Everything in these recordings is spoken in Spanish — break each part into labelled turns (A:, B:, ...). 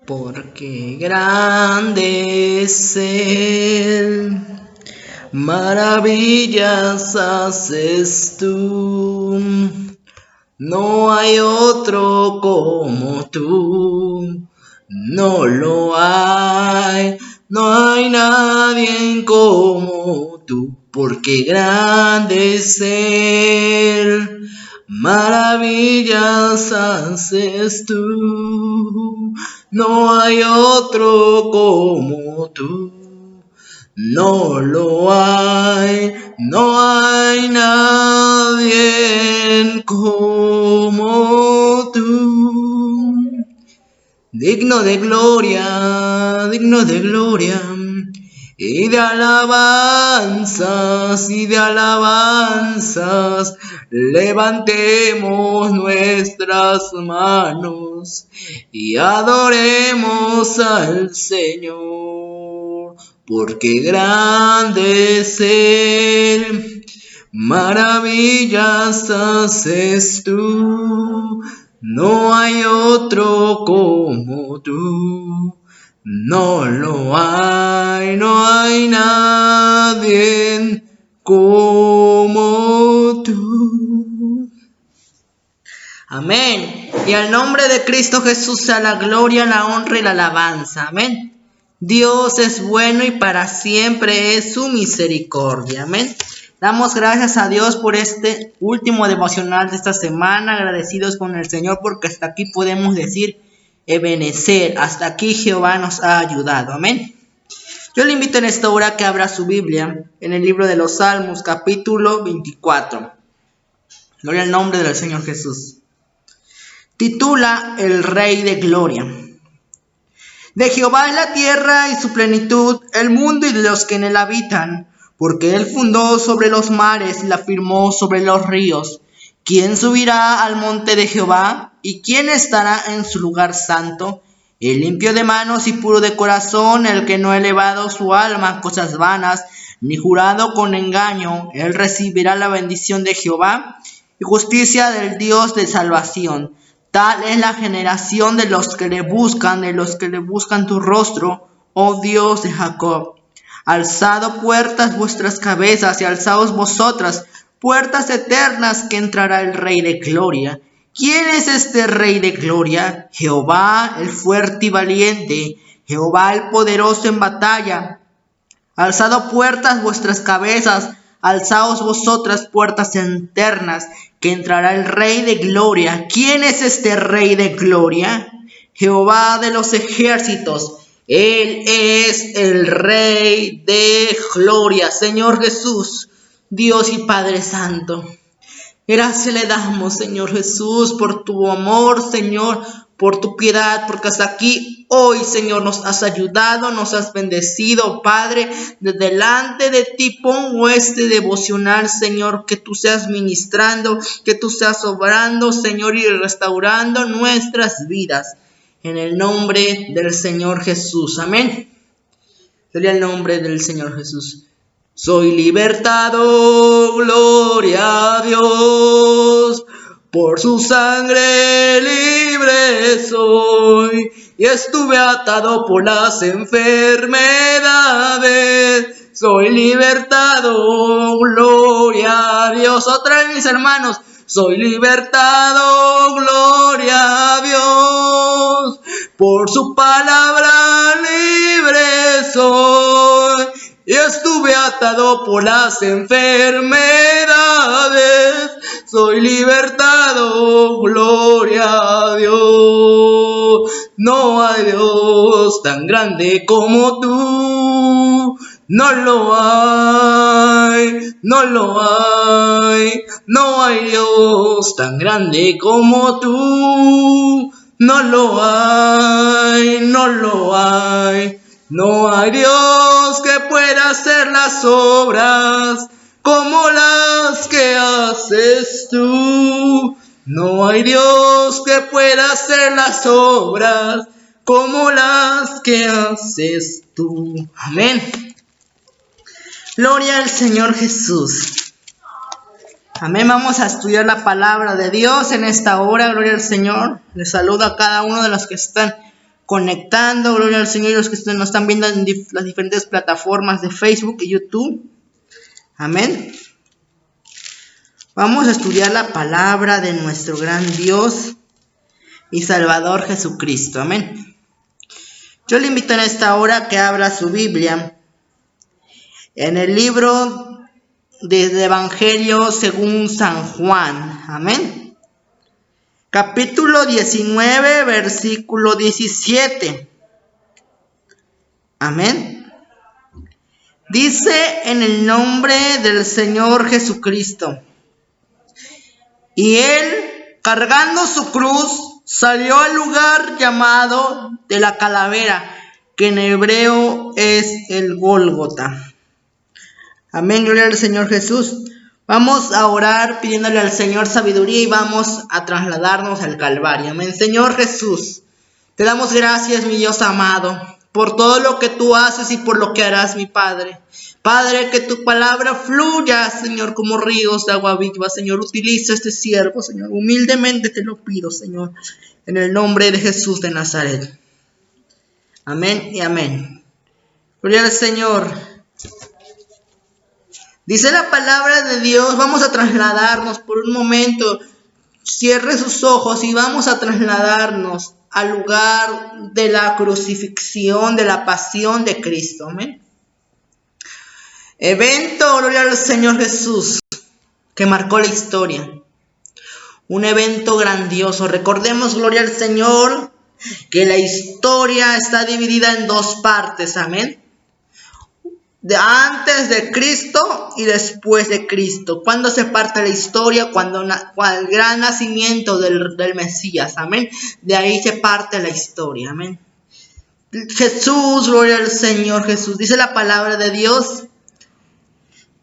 A: Porque grande es Él, maravillas haces tú, no hay otro como tú, no lo hay, no hay nadie como tú, porque grande es Él, maravillas haces tú, no hay otro como tú, no lo hay, no hay nadie como tú. Digno de gloria y de alabanzas, levantemos nuestras manos y adoremos al Señor, porque grande es Él, maravillas haces tú, no hay otro como tú, no lo hay, no hay nadie como tú. Amén. Y al nombre de Cristo Jesús sea la gloria, la honra y la alabanza. Amén. Dios es bueno y para siempre es su misericordia. Amén. Damos gracias a Dios por este último devocional de esta semana, agradecidos con el Señor porque hasta aquí podemos decir Ebenezer, hasta aquí Jehová nos ha ayudado. Amén. Yo le invito en esta hora que abra su Biblia en el libro de los Salmos, capítulo 24. Gloria al nombre del Señor Jesús. Titula El Rey de Gloria. De Jehová es la tierra y su plenitud, el mundo y los que en él habitan, porque él fundó sobre los mares y la firmó sobre los ríos. ¿Quién subirá al monte de Jehová? ¿Y quién estará en su lugar santo? El limpio de manos y puro de corazón, el que no ha elevado su alma a cosas vanas, ni jurado con engaño, él recibirá la bendición de Jehová y justicia del Dios de salvación. Tal es la generación de los que le buscan tu rostro, oh Dios de Jacob. Alzado puertas vuestras cabezas y alzaos vosotras, puertas eternas, que entrará el Rey de Gloria. ¿Quién es este Rey de Gloria? Jehová el fuerte y valiente, Jehová el poderoso en batalla. Alzado puertas vuestras cabezas, alzaos vosotras puertas eternas, que entrará el Rey de Gloria. ¿Quién es este Rey de Gloria? Jehová de los ejércitos. Él es el Rey de Gloria. Señor Jesús, Dios y Padre Santo, gracias le damos, Señor Jesús, por tu amor, Señor, por tu piedad, porque hasta aquí hoy, Señor, nos has ayudado, nos has bendecido, Padre. De delante de ti pongo este devocional, Señor, que tú seas ministrando, que tú seas obrando, Señor, y restaurando nuestras vidas. En el nombre del Señor Jesús. Amén. Gloria al nombre del Señor Jesús. Soy libertado, gloria a Dios, por su sangre libre soy, y estuve atado por las enfermedades. Soy libertado, gloria a Dios. Otra vez, mis hermanos, soy libertado, gloria a Dios, por su palabra libre soy, y estuve atado por las enfermedades. Soy libertado, gloria a Dios. No hay Dios tan grande como tú. No lo hay, no lo hay. No hay Dios tan grande como tú. No lo hay, no lo hay. No hay Dios que pueda hacer las obras como las que haces tú. No hay Dios que pueda hacer las obras como las que haces tú. Amén. Gloria al Señor Jesús. Amén. Vamos a estudiar la palabra de Dios en esta hora. Gloria al Señor. Les saludo a cada uno de los que están conectando, gloria al Señor, y los que nos están viendo en las diferentes plataformas de Facebook y YouTube. Amén. Vamos a estudiar la palabra de nuestro gran Dios y Salvador Jesucristo. Amén. Yo le invito en esta hora que abra su Biblia en el libro del Evangelio según San Juan. Amén. Capítulo 19, versículo 17. Amén. Dice en el nombre del Señor Jesucristo. Y él, cargando su cruz, salió al lugar llamado de la calavera, que en hebreo es el Gólgota. Amén, gloria al Señor Jesús. Vamos a orar pidiéndole al Señor sabiduría y vamos a trasladarnos al Calvario. Amén. Señor Jesús, te damos gracias, mi Dios amado, por todo lo que tú haces y por lo que harás, mi Padre. Padre, que tu palabra fluya, Señor, como ríos de agua viva. Señor, utiliza este siervo, Señor. Humildemente te lo pido, Señor, en el nombre de Jesús de Nazaret. Amén y amén. Gloria al Señor. Dice la palabra de Dios, vamos a trasladarnos por un momento, cierre sus ojos y vamos a trasladarnos al lugar de la crucifixión, de la pasión de Cristo. Amén. Evento, gloria al Señor Jesús, que marcó la historia. Un evento grandioso. Recordemos, gloria al Señor, que la historia está dividida en dos partes. Amén. Antes de Cristo y después de Cristo. ¿Cuándo se parte la historia? Cuando el gran nacimiento del Mesías. Amén. De ahí se parte la historia. Amén. Jesús, gloria al Señor Jesús. Dice la palabra de Dios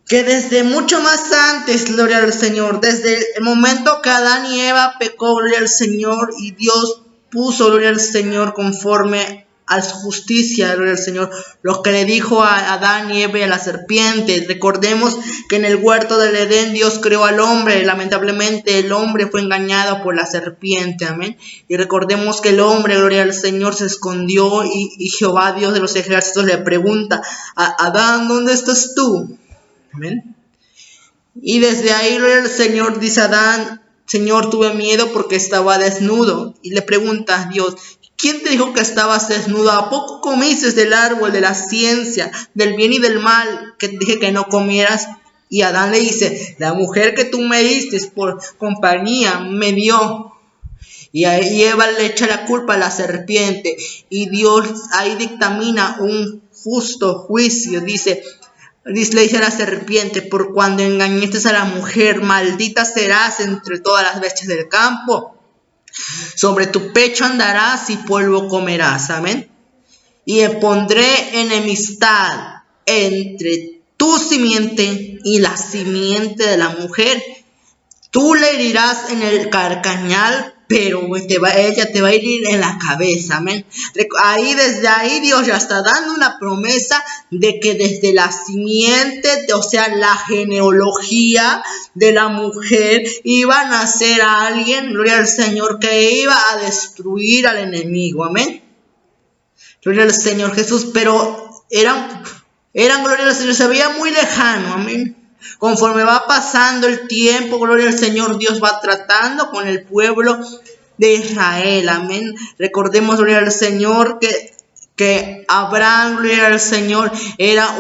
A: que desde mucho más antes, gloria al Señor, desde el momento que Adán y Eva pecó, gloria al Señor, y Dios puso, gloria al Señor, conforme a su justicia, gloria al Señor, lo que le dijo a Adán y Eva y a la serpiente. Recordemos que en el huerto del Edén Dios creó al hombre. Lamentablemente el hombre fue engañado por la serpiente. Amén. Y recordemos que el hombre, gloria al Señor, se escondió y Jehová, Dios de los ejércitos, le pregunta a Adán, ¿dónde estás tú? Amén. Y desde ahí, gloria al Señor, dice Adán, Señor, tuve miedo porque estaba desnudo. Y le pregunta a Dios, ¿quién te dijo que estabas desnudo? ¿A poco comiste del árbol de la ciencia, del bien y del mal, que te dije que no comieras? Y Adán le dice, la mujer que tú me diste por compañía me dio. Y ahí Eva le echa la culpa a la serpiente. Y Dios ahí dictamina un justo juicio. Le dice a la serpiente, por cuando engañaste a la mujer, maldita serás entre todas las bestias del campo. Sobre tu pecho andarás y polvo comerás. Amén. Y pondré enemistad entre tu simiente y la simiente de la mujer. Tú le herirás en el carcañal, pero ella te va a herir en la cabeza. Amén. Desde ahí Dios ya está dando una promesa de que desde la simiente, o sea, la genealogía de la mujer, iba a nacer a alguien, gloria al Señor, que iba a destruir al enemigo. Amén. Gloria al Señor Jesús, pero eran gloria al Señor, se veía muy lejano. Amén. Conforme va pasando el tiempo, gloria al Señor, Dios va tratando con el pueblo de Israel. Amén. Recordemos, gloria al Señor, que Abraham, gloria al Señor, era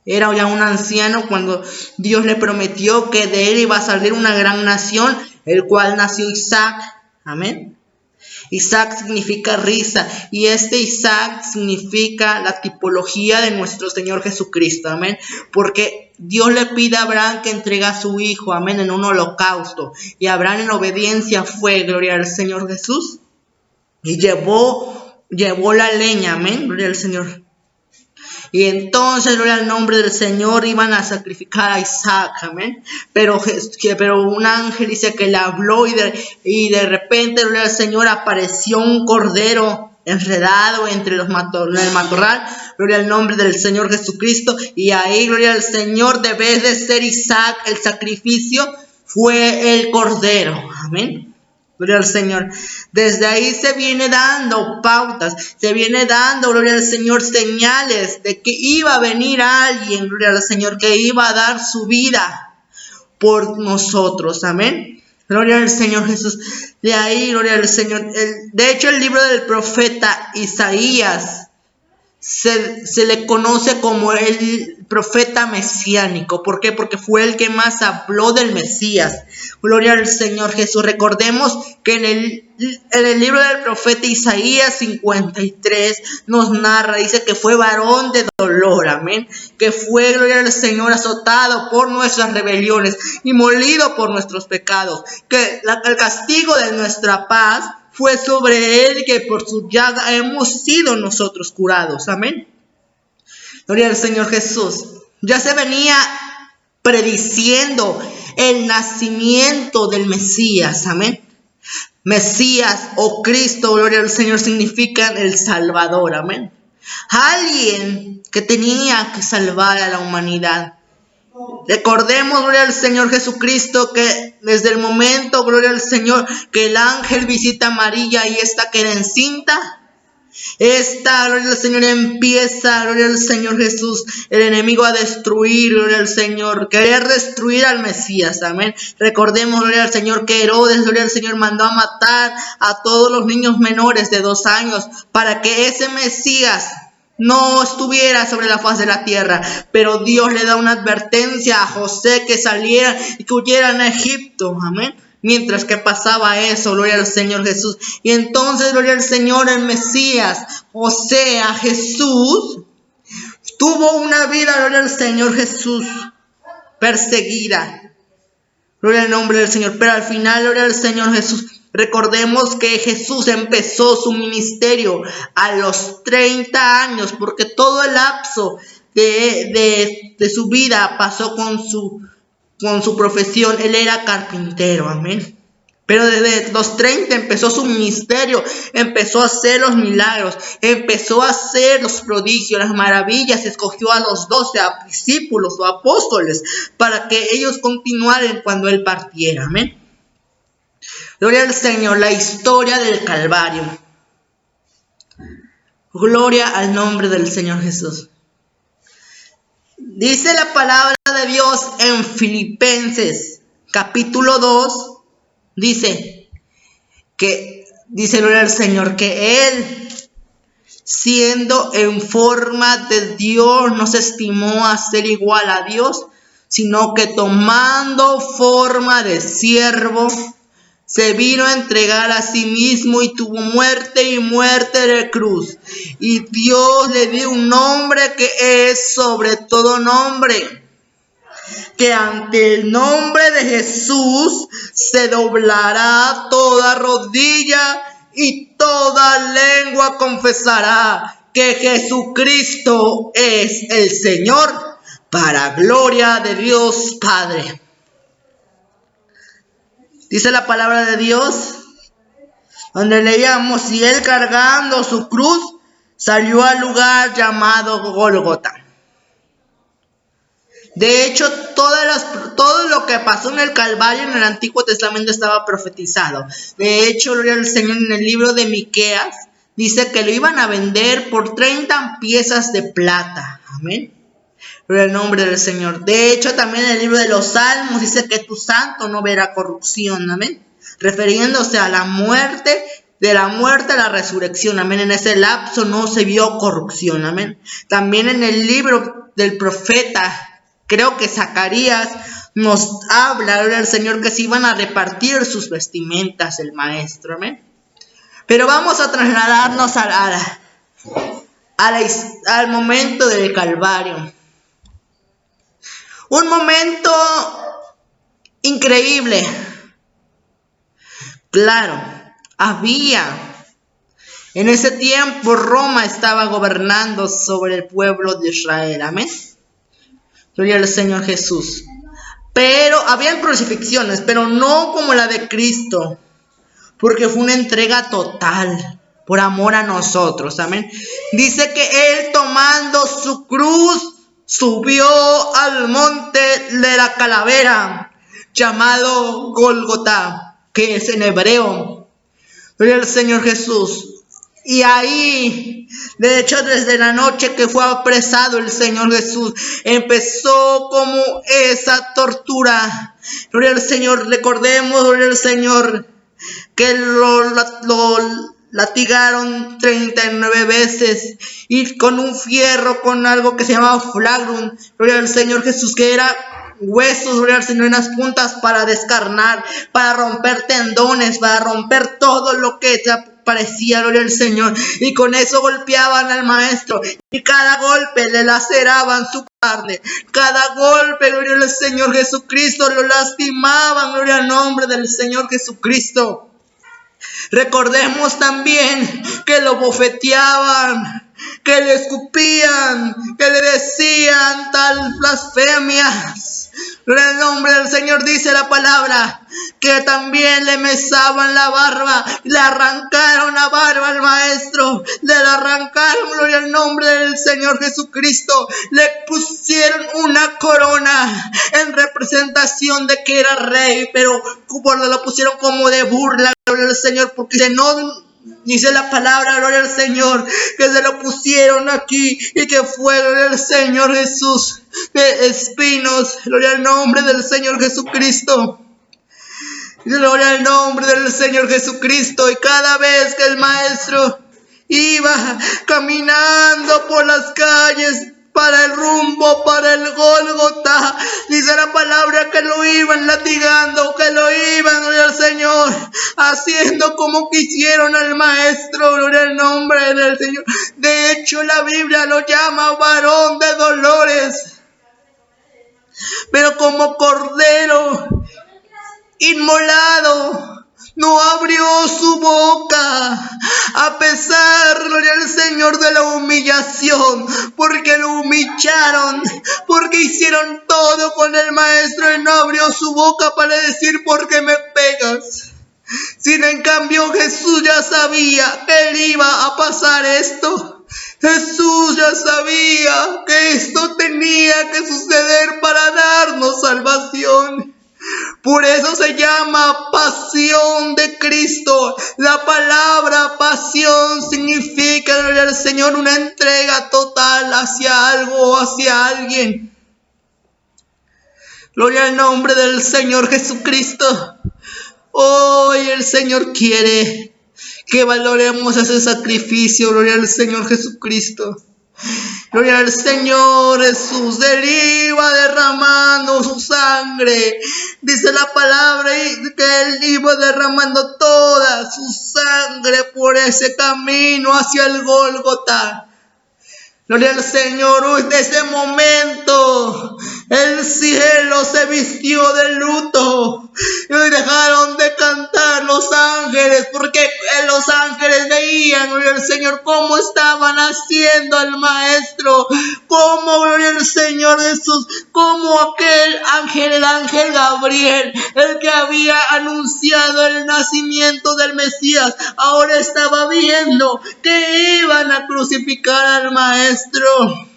A: ya un anciano cuando Dios le prometió que de él iba a salir una gran nación, el cual nació Isaac. Amén. Isaac significa risa, y Isaac significa la tipología de nuestro Señor Jesucristo. Amén. Porque Dios le pide a Abraham que entregue a su hijo, amén, en un holocausto. Y Abraham en obediencia fue, gloria al Señor Jesús, y llevó la leña. Amén. Gloria al Señor. Y entonces, gloria al nombre del Señor, iban a sacrificar a Isaac. Amén. Pero un ángel dice que le habló y de repente, gloria al Señor, apareció un cordero enredado entre el matorral. Gloria al nombre del Señor Jesucristo. Y ahí, gloria al Señor, de vez de ser Isaac el sacrificio, fue el cordero. Amén. Gloria al Señor. Desde ahí se viene dando pautas, se viene dando, gloria al Señor, señales de que iba a venir alguien, gloria al Señor, que iba a dar su vida por nosotros. Amén. Gloria al Señor Jesús. De ahí, gloria al Señor. De hecho, el libro del profeta Isaías se le conoce como el profeta mesiánico. ¿Por qué? Porque fue el que más habló del Mesías. Gloria al Señor Jesús. Recordemos que en el libro del profeta Isaías 53 nos narra, dice que fue varón de dolor, amén, que fue, gloria al Señor, azotado por nuestras rebeliones y molido por nuestros pecados, que el castigo de nuestra paz fue sobre él, que por su llaga hemos sido nosotros curados. Amén. Gloria al Señor Jesús. Ya se venía prediciendo el nacimiento del Mesías. Amén. Mesías o Cristo, gloria al Señor, significa el Salvador. Amén. Alguien que tenía que salvar a la humanidad. Recordemos, gloria al Señor Jesucristo, que desde el momento, gloria al Señor, que el ángel visita a María y esta queda encinta, esta, gloria al Señor, empieza, gloria al Señor Jesús, el enemigo a destruir, gloria al Señor, querer destruir al Mesías. Amén. Recordemos, gloria al Señor, que Herodes, gloria al Señor, mandó a matar a todos los niños menores de 2 años para que ese Mesías no estuviera sobre la faz de la tierra. Pero Dios le da una advertencia a José que saliera y que huyeran a Egipto. Amén. Mientras que pasaba eso, gloria al Señor Jesús. Y entonces, gloria al Señor, el Mesías, o sea, Jesús, tuvo una vida, gloria al Señor Jesús, perseguida. Gloria al nombre del Señor. Pero al final, gloria al Señor Jesús. Recordemos que Jesús empezó su ministerio a los 30 años, porque todo el lapso de su vida pasó con su profesión. Él era carpintero, amén. Pero desde los 30 empezó su ministerio, empezó a hacer los milagros, empezó a hacer los prodigios, las maravillas. Escogió a los 12 discípulos o apóstoles para que ellos continuaran cuando él partiera, amén. Gloria al Señor. La historia del Calvario. Gloria al nombre del Señor Jesús. Dice la palabra de Dios en Filipenses capítulo 2. Dice, gloria al Señor, que Él, siendo en forma de Dios, no se estimó a ser igual a Dios, sino que tomando forma de siervo, se vino a entregar a sí mismo y tuvo muerte y muerte de cruz. Y Dios le dio un nombre que es sobre todo nombre, que ante el nombre de Jesús se doblará toda rodilla y toda lengua confesará que Jesucristo es el Señor, para gloria de Dios Padre. Dice la palabra de Dios, donde leíamos, y él cargando su cruz salió al lugar llamado Gólgota. De hecho, todo lo que pasó en el Calvario en el Antiguo Testamento estaba profetizado. De hecho, gloria al Señor, en el libro de Miqueas dice que lo iban a vender por 30 piezas de plata. Amén. Gloria al nombre del Señor. De hecho, también en el libro de los Salmos dice que tu santo no verá corrupción. Amén. Refiriéndose a la muerte, de la muerte a la resurrección. Amén. En ese lapso no se vio corrupción. Amén. También en el libro del profeta, creo que Zacarías, nos habla, gloria al Señor, que se iban a repartir sus vestimentas el maestro. Amén. Pero vamos a trasladarnos al momento del Calvario. Un momento increíble. Claro, en ese tiempo Roma estaba gobernando sobre el pueblo de Israel. Amén. Gloria al Señor Jesús. Pero habían crucifixiones, pero no como la de Cristo, porque fue una entrega total por amor a nosotros. Amén. Dice que él, tomando su cruz, subió al monte de la calavera, llamado Gólgota, que es en hebreo. Gloria al Señor Jesús. Y ahí, de hecho, desde la noche que fue apresado el Señor Jesús, empezó como esa tortura. Gloria al Señor. Recordemos, gloria al Señor, que lo latigaron 39 veces y con un fierro, con algo que se llamaba flagrum. Gloria al Señor Jesús, que era huesos, gloria al Señor, en las puntas para descarnar, para romper tendones, para romper todo lo que te parecía, gloria al Señor. Y con eso golpeaban al maestro, y cada golpe le laceraban su carne, cada golpe, gloria al Señor Jesucristo, lo lastimaban, gloria al nombre del Señor Jesucristo. Recordemos también que lo bofeteaban, que le escupían, que le decían tal blasfemias. En el nombre del Señor dice la palabra que también le mesaban la barba, le arrancaron la barba al maestro, le arrancaron, gloria al nombre del Señor Jesucristo, le pusieron una corona en representación de que era rey, pero lo pusieron como de burla, gloria al Señor, porque no dice la palabra, gloria al Señor, que se lo pusieron aquí y que fue, gloria al Señor Jesús, de espinos, gloria al nombre del Señor Jesucristo. Gloria al nombre del Señor Jesucristo. Y cada vez que el maestro iba caminando por las calles para el rumbo, para el Gólgota, dice la palabra que lo iban latigando, que lo iban, gloria al Señor, haciendo como quisieron al maestro, gloria al nombre del Señor. De hecho, la Biblia lo llama varón de dolores, pero como cordero inmolado, no abrió su boca, a pesar, gloria al Señor, de la humillación, porque lo humillaron, porque hicieron todo con el maestro y no abrió su boca para decir: ¿por qué me pegas? Sin en cambio Jesús ya sabía que él iba a pasar esto. Jesús ya sabía que esto tenía que suceder para darnos salvación. Por eso se llama pasión de Cristo. La palabra pasión significa, gloria al Señor, una entrega total hacia algo o hacia alguien. Gloria al nombre del Señor Jesucristo. Hoy el Señor quiere que valoremos ese sacrificio, gloria al Señor Jesucristo. Gloria al Señor Jesús. Él iba derramando su sangre. Dice la palabra que Él iba derramando toda su sangre por ese camino hacia el Gólgota. Gloria al Señor. En ese momento el cielo se vistió de luto y dejaron de cantar los ángeles, porque los ángeles veían, gloria al Señor, cómo estaban haciendo al maestro, cómo, gloria al Señor Jesús, cómo aquel ángel, el ángel Gabriel, el que había anunciado el nacimiento del Mesías, ahora estaba viendo que iban a crucificar al maestro.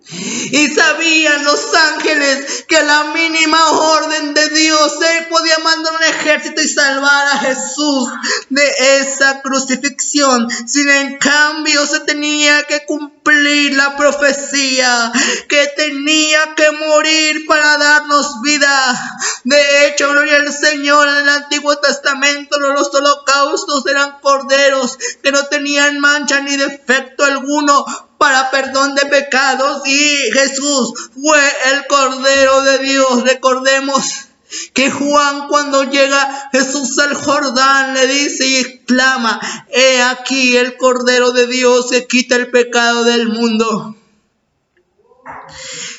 A: Y sabían los ángeles que a la mínima orden de Dios Él podía mandar un ejército y salvar a Jesús de esa crucifixión. Sin en cambio se tenía que cumplir la profecía, que tenía que morir para darnos vida. De hecho, gloria al Señor, en el Antiguo Testamento los holocaustos eran corderos que no tenían mancha ni defecto alguno para perdón de pecados, y Jesús fue el Cordero de Dios. Recordemos que Juan, cuando llega Jesús al Jordán, le dice y exclama: he aquí el Cordero de Dios que quita el pecado del mundo.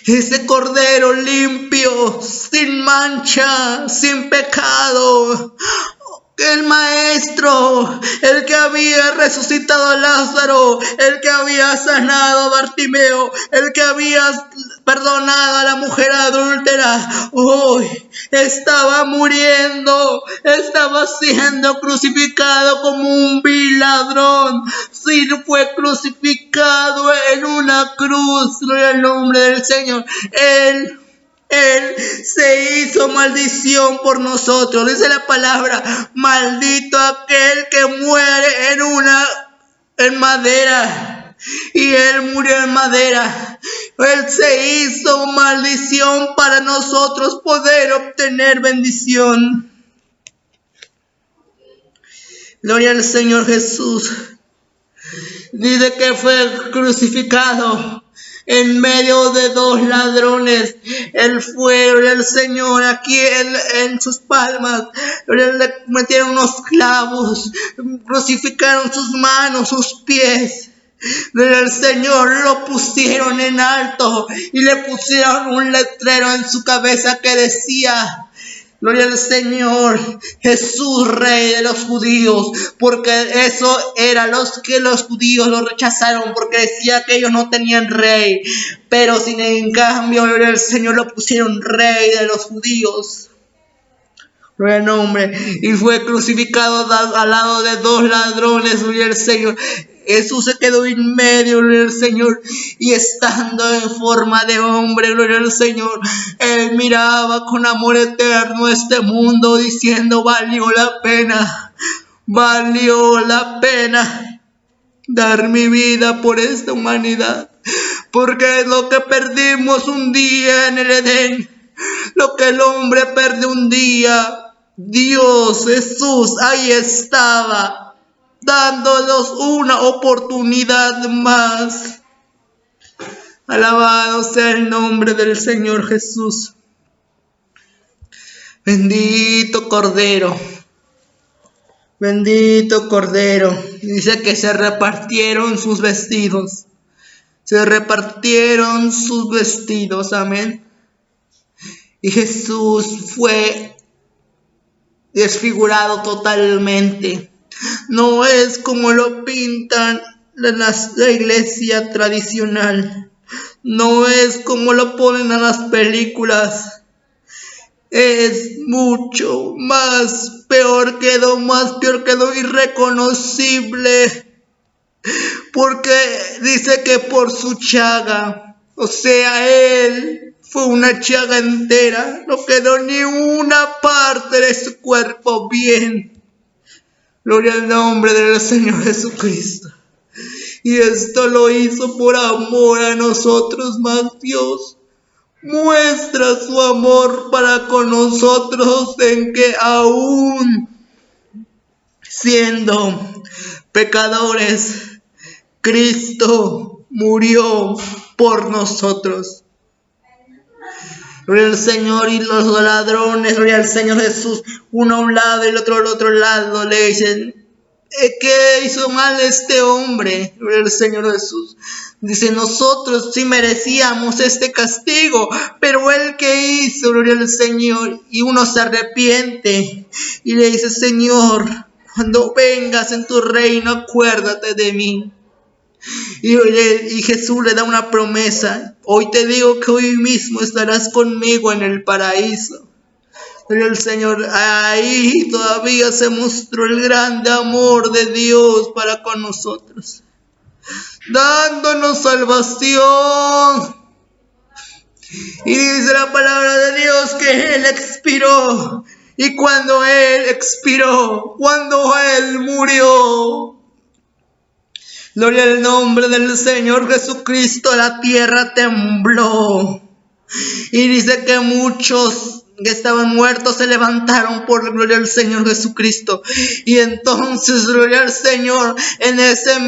A: Ese Cordero limpio, sin mancha, sin pecado. El maestro, el que había resucitado a Lázaro, el que había sanado a Bartimeo, el que había perdonado a la mujer adúltera, hoy estaba muriendo, estaba siendo crucificado como un vil ladrón. Sí, fue crucificado en una cruz, gloria al nombre del Señor. Él Él se hizo maldición por nosotros. Dice la palabra, maldito aquel que muere en madera. Y Él murió en madera. Él se hizo maldición para nosotros poder obtener bendición. Gloria al Señor Jesús. Dice que fue crucificado en medio de dos ladrones. Él fue, gloria al Señor, aquí en sus palmas. Le metieron unos clavos, crucificaron sus manos, sus pies. Gloria al Señor, lo pusieron en alto y le pusieron un letrero en su cabeza que decía: gloria al Señor, Jesús, Rey de los judíos, porque eso era los que los judíos lo rechazaron, porque decía que ellos no tenían rey, pero sin en cambio, gloria al Señor, lo pusieron Rey de los judíos. Gloria al nombre, y fue crucificado al lado de dos ladrones, gloria al Señor. Jesús se quedó en medio, gloria al Señor, y estando en forma de hombre, gloria al Señor, Él miraba con amor eterno este mundo, diciendo: valió la pena dar mi vida por esta humanidad, porque es lo que perdimos un día en el Edén, lo que el hombre perdió un día, Dios, Jesús, ahí estaba, dándonos una oportunidad más. Alabado sea el nombre del Señor Jesús. Bendito Cordero. Bendito Cordero. Dice que se repartieron sus vestidos. Se repartieron sus vestidos. Amén. Y Jesús fue desfigurado totalmente. No es como lo pintan la iglesia tradicional. No es como lo ponen en las películas. Es mucho más peor, quedó irreconocible. Porque dice que por su chaga, o sea, Él fue una chaga entera, no quedó ni una parte de su cuerpo bien. Gloria al nombre del Señor Jesucristo. Y esto lo hizo por amor a nosotros, más Dios muestra su amor para con nosotros en que aún siendo pecadores, Cristo murió por nosotros. Gloria al Señor. Y los ladrones, gloria al Señor Jesús, uno a un lado y el otro al otro lado, le dicen: ¿qué hizo mal este hombre? Gloria al Señor Jesús. Dice: nosotros sí merecíamos este castigo, pero Él ¿qué hizo? Gloria al Señor. Y uno se arrepiente y le dice: Señor, cuando vengas en tu reino, acuérdate de mí. Y Jesús le da una promesa: hoy te digo que hoy mismo estarás conmigo en el paraíso. Pero el Señor, ahí todavía se mostró el grande amor de Dios para con nosotros, dándonos salvación. Y dice la palabra de Dios que Él expiró. Y cuando Él expiró, cuando Él murió, gloria al nombre del Señor Jesucristo, la tierra tembló. Y dice que muchos que estaban muertos se levantaron por la gloria al Señor Jesucristo. Y entonces, gloria al Señor, en ese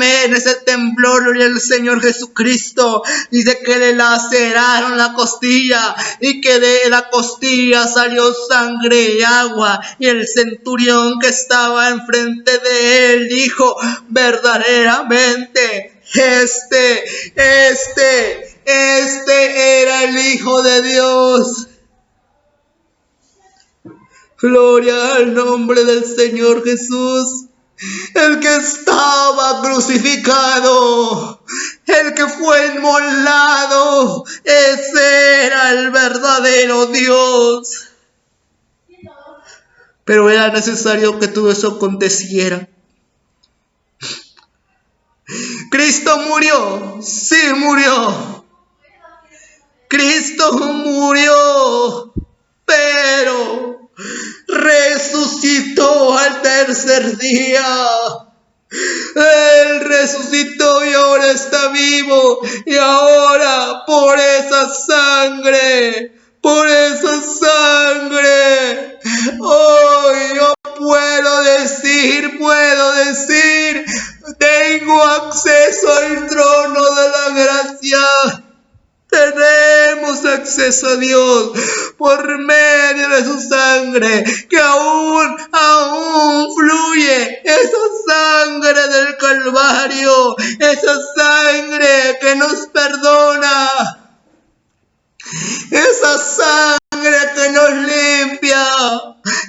A: temblor, gloria al Señor Jesucristo, dice que le laceraron la costilla y que de la costilla salió sangre y agua. Y el centurión que estaba enfrente de él dijo: verdaderamente este era el Hijo de Dios. Gloria al nombre del Señor Jesús. El que estaba crucificado, el que fue inmolado, ese era el verdadero Dios. Pero era necesario que todo eso aconteciera. Cristo murió, sí murió. Cristo Cristo murió, pero resucitó al tercer día. Él resucitó y ahora está vivo. Y ahora por esa sangre, hoy yo puedo decir, tengo acceso al trono de la gracia. Tenemos acceso a Dios por medio de su sangre, que aún fluye, esa sangre del Calvario, esa sangre que nos perdona, esa sangre que nos limpia,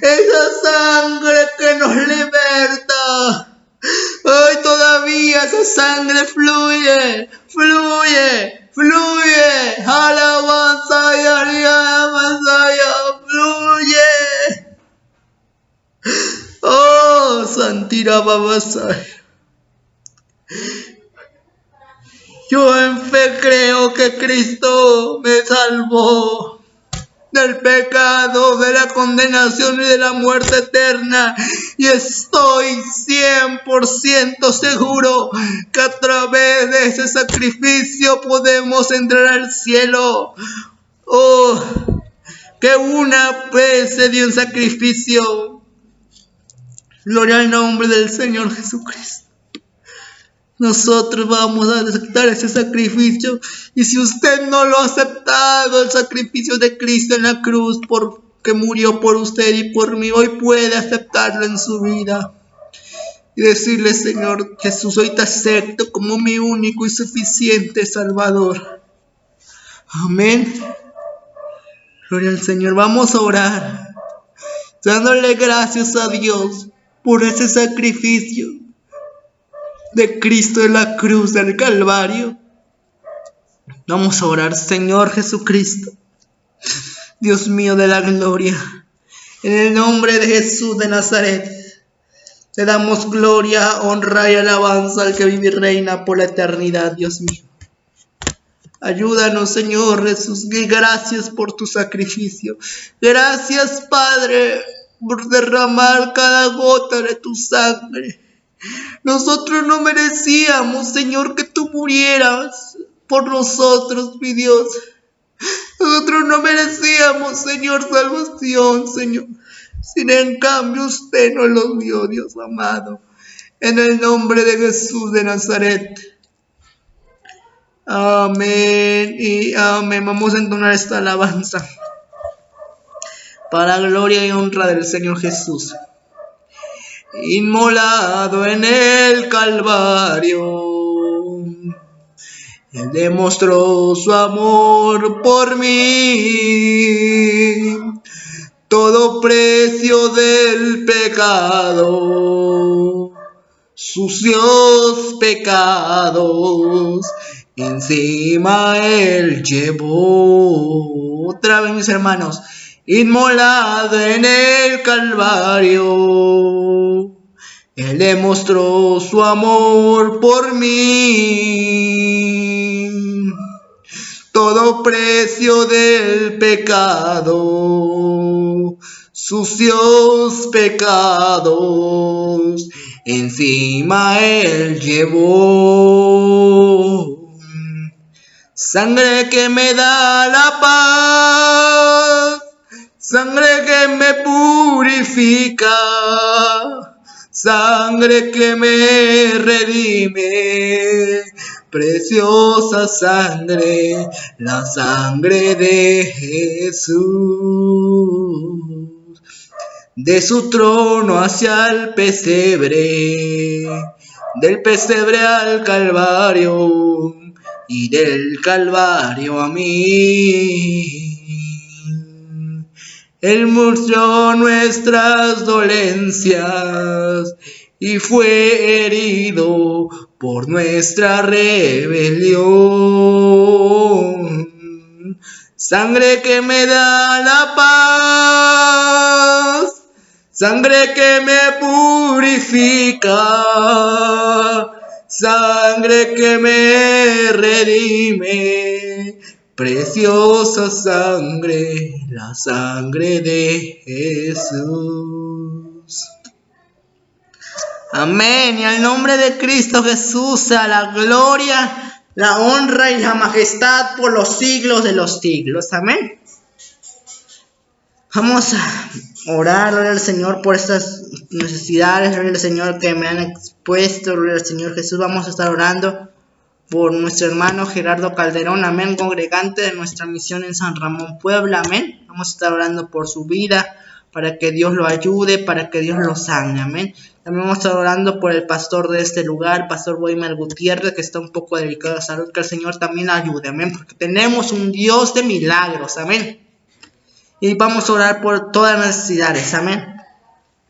A: esa sangre que nos liberta. Hoy todavía esa sangre fluye. Alabanza y alabanza, fluye. Oh, Santira Babasai. Yo en fe creo que Cristo me salvó del pecado, de la condenación y de la muerte eterna. Y estoy 100% seguro que a través de ese sacrificio podemos entrar al cielo. Oh, que una vez se dio un sacrificio. Gloria al nombre del Señor Jesucristo. Nosotros vamos a aceptar ese sacrificio. Y si usted no lo ha aceptado, el sacrificio de Cristo en la cruz, porque murió por usted y por mí, hoy puede aceptarlo en su vida. Y decirle: Señor Jesús, hoy te acepto como mi único y suficiente Salvador. Amén. Gloria al Señor. Vamos a orar, dándole gracias a Dios por ese sacrificio de Cristo en la cruz del Calvario. Vamos a orar. Señor Jesucristo, Dios mío de la gloria, en el nombre de Jesús de Nazaret, te damos gloria, honra y alabanza al que vive y reina por la eternidad, Dios mío. Ayúdanos, Señor Jesús, y gracias por tu sacrificio. Gracias, Padre, por derramar cada gota de tu sangre. Nosotros no merecíamos, Señor, que tú murieras por nosotros, mi Dios. Nosotros no merecíamos, Señor, salvación, Señor. Sin en cambio usted nos lo dio, Dios amado. En el nombre de Jesús de Nazaret. Amén y amén. Vamos a entonar esta alabanza para gloria y honra del Señor Jesús. Inmolado en el Calvario, Él demostró su amor por mí. Todo precio del pecado, sucios pecados, encima Él llevó. Otra vez, mis hermanos. Inmolado en el Calvario, Él demostró su amor por mí. Todo precio del pecado, sucios pecados, encima Él llevó. Sangre que me da la paz, sangre que me purifica, sangre que me redime, preciosa sangre, la sangre de Jesús. De su trono hacia el pesebre, del pesebre al Calvario, y del Calvario a mí. Él murió nuestras dolencias y fue herido por nuestra rebelión. Sangre que me da la paz, sangre que me purifica, sangre que me redime, preciosa sangre, la sangre de Jesús. Amén. Y al nombre de Cristo Jesús sea la gloria, la honra y la majestad por los siglos de los siglos. Amén. Vamos a orar, gloria al Señor, por estas necesidades, gloria al Señor, que me han expuesto, gloria al Señor Jesús. Vamos a estar orando por nuestro hermano Gerardo Calderón, amén, congregante de nuestra misión en San Ramón, Puebla, amén. Vamos a estar orando por su vida, para que Dios lo ayude, para que Dios lo sane, amén. También vamos a estar orando por el pastor de este lugar, pastor Weimar Gutiérrez, que está un poco delicado de salud, que el Señor también ayude, amén, porque tenemos un Dios de milagros, amén. Y vamos a orar por todas las necesidades, amén.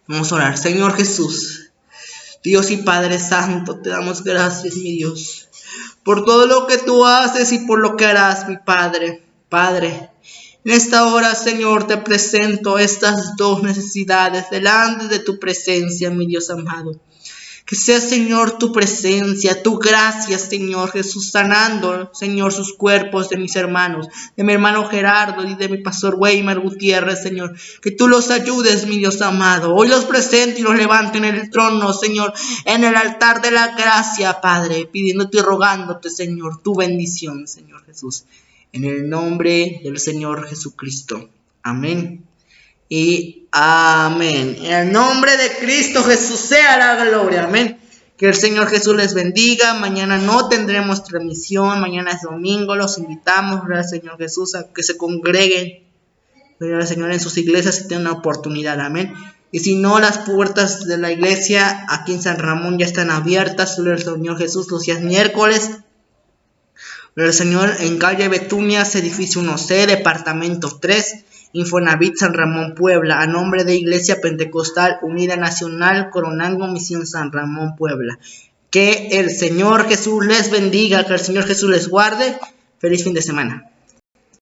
A: Vamos a orar. Señor Jesús, Dios y Padre Santo, te damos gracias, mi Dios, por todo lo que tú haces y por lo que harás, mi Padre. Padre, en esta hora, Señor, te presento estas dos necesidades delante de tu presencia, mi Dios amado. Que sea, Señor, tu presencia, tu gracia, Señor Jesús, sanando, Señor, sus cuerpos de mis hermanos, de mi hermano Gerardo y de mi pastor Weimar Gutiérrez, Señor. Que tú los ayudes, mi Dios amado. Hoy los presento y los levanto en el trono, Señor, en el altar de la gracia, Padre, pidiéndote y rogándote, Señor, tu bendición, Señor Jesús. En el nombre del Señor Jesucristo. Amén. Y amén. En el nombre de Cristo Jesús sea la gloria. Amén. Que el Señor Jesús les bendiga. Mañana no tendremos transmisión. Mañana es domingo. Los invitamos, al Señor Jesús, a que se congreguen, al Señor, en sus iglesias si tienen una oportunidad. Amén. Y si no, las puertas de la iglesia aquí en San Ramón ya están abiertas. El Señor Jesús los días miércoles. El Señor en calle Betunias, edificio 1C, departamento 3. Infonavit San Ramón, Puebla, a nombre de Iglesia Pentecostal Unida Nacional, Coronango, Misión San Ramón, Puebla. Que el Señor Jesús les bendiga, que el Señor Jesús les guarde. Feliz fin de semana.